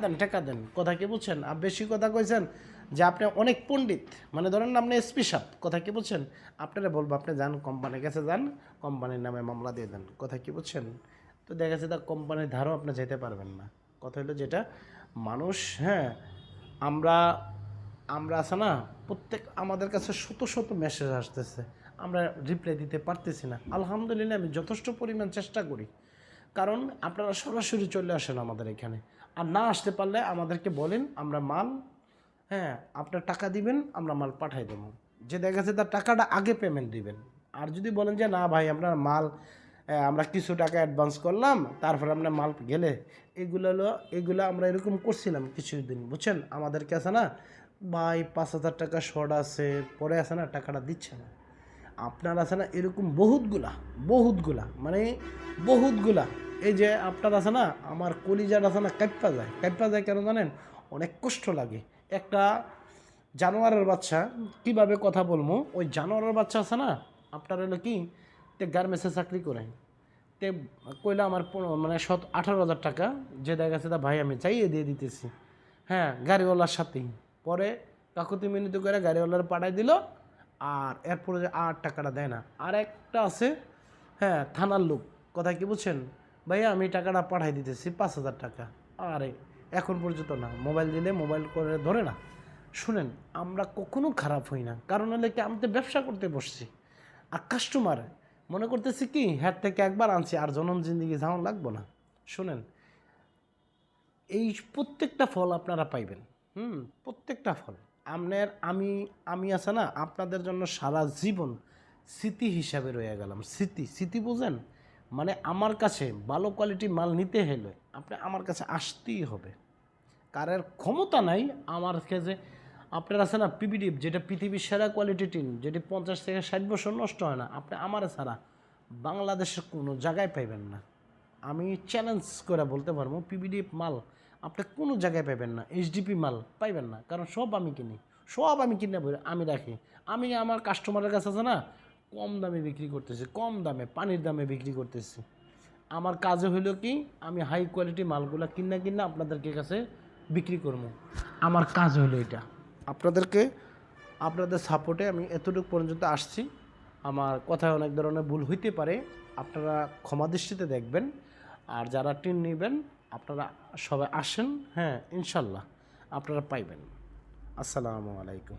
দেন, কথা কি বুঝছেন? আর বেশি কথা কইছেন যে আপনি অনেক পণ্ডিত, মানে ধরেন না আপনি এসপি সাহেব, কথা কি বুঝছেন? আপনারা বলবো আপনি যান কোম্পানির কাছে যান, কোম্পানির নামে মামলা দিয়ে দেন, কথা কি বুঝছেন? তো দেখা যাচ্ছে তা কোম্পানির ধারও আপনি যেতে পারবেন না। কথা হলো যেটা মানুষ, হ্যাঁ, আমরা আছে না প্রত্যেক আমাদের কাছে শত মেসেজ আসতেছে, আমরা রিপ্লাই দিতে পারতেছি না। আলহামদুলিল্লাহ আমি যথেষ্ট পরিমাণ চেষ্টা করি, কারণ আপনারা সরাসরি চলে আসেন আমাদের এখানে। আর না আসতে পারলে আমাদেরকে বলেন, আমরা মাল, হ্যাঁ, আপনার টাকা দিবেন, আমরা মাল পাঠাই দেবো। যে দেখা যাচ্ছে তার টাকাটা আগে পেমেন্ট দিবেন। আর যদি বলেন যে না ভাই আপনার মাল আমরা কিছু টাকা অ্যাডভান্স করলাম তারপর আপনার মাল গেলে, এগুলো আমরা এরকম করছিলাম কিছুদিন, বুঝছেন? আমাদের কাছে না ভাই 5,000 টাকা শর্ট আছে, পরে আছে না টাকাটা দিচ্ছে না। আপনার আছে না এরকম বহুতগুলা মানে বহুতগুলা। এই যে আপনার আছে না, আমার কলিজার আছে না কাঁপা যায় কেন জানেন? অনেক কষ্ট লাগে। একটা জানোয়ারের বাচ্চা, কিভাবে কথা বলবো, ওই জানোয়ারের বাচ্চা আছে না আপনার হলো কি, তে গার্মেন্টসে চাকরি করে, তে কইলা আমার মানে 18,000 টাকা, যে দেখা গেছে তা ভাই আমি চাইয়ে দিয়ে দিতেছি, হ্যাঁ, গাড়িওয়ালার সাথেই। পরে কাকুতি মিনতি করে গাড়িওয়ালার পাঠাই দিল, আর এরপরে যে আর টাকাটা দেয় না। আর একটা আছে, হ্যাঁ, থানার লোক, কথা কি বুঝছেন? ভাইয়া আমি টাকাটা পাঠাই দিতেছি 5,000 টাকা, আরে এখন পর্যন্ত না, মোবাইল দিলে মোবাইল করে ধরে না। শুনেন, আমরা কখনো খারাপ হই না, কারণ হলে কি আমি তো ব্যবসা করতে বসছি, আর কাস্টমার মনে করতেছি কি হ্যাঁ থেকে একবার আনছি আর জনম জিন্দিগি যাওয়া লাগবো না। শুনেন, এই প্রত্যেকটা ফল আপনারা পাইবেন, প্রত্যেকটা ফল আপনার, আমি আছে না আপনাদের জন্য সারা জীবন স্মৃতি হিসাবে রয়ে গেলাম। স্মৃতি বোঝেন? মানে আমার কাছে ভালো কোয়ালিটি মাল নিতে হলে আপনি আমার কাছে আসতেই হবে। কারের ক্ষমতা নাই আমার কাছে। আপনার আছে না পিবিডিএফ, যেটা পৃথিবীর সেরা কোয়ালিটি টিন, যেটি 50 থেকে 60 বছর নষ্ট হয় না, আপনি আমার ছাড়া বাংলাদেশের কোনো জায়গায় পাইবেন না। আমি চ্যালেঞ্জ করে বলতে পারবো পিবিডিএফ মাল আপনি কোনো জায়গায় পাইবেন না, এইচডিপি মাল পাইবেন না, কারণ সব আমি কিনে আমি রাখি। আমি আমার কাস্টমারের কাছে আছে না কম দামে বিক্রি করতেছি, কম দামে পানির দামে বিক্রি করতেছি। আমার কাজে হইল কি, আমি হাই কোয়ালিটি মালগুলো কিনা আপনাদেরকে কাছে বিক্রি করবো। আমার কাজ হলো এটা। আপনাদের সাপোর্টে আমি এতটুকু পর্যন্ত আসছি। আমার কথায় অনেক ধরনের ভুল হইতে পারে, আপনারা ক্ষমা দৃষ্টিতে দেখবেন। আর যারা টিন নেবেন আপনারা সবাই আসেন, হ্যাঁ, ইনশাল্লাহ আপনারা পাইবেন। আসসালামু আলাইকুম।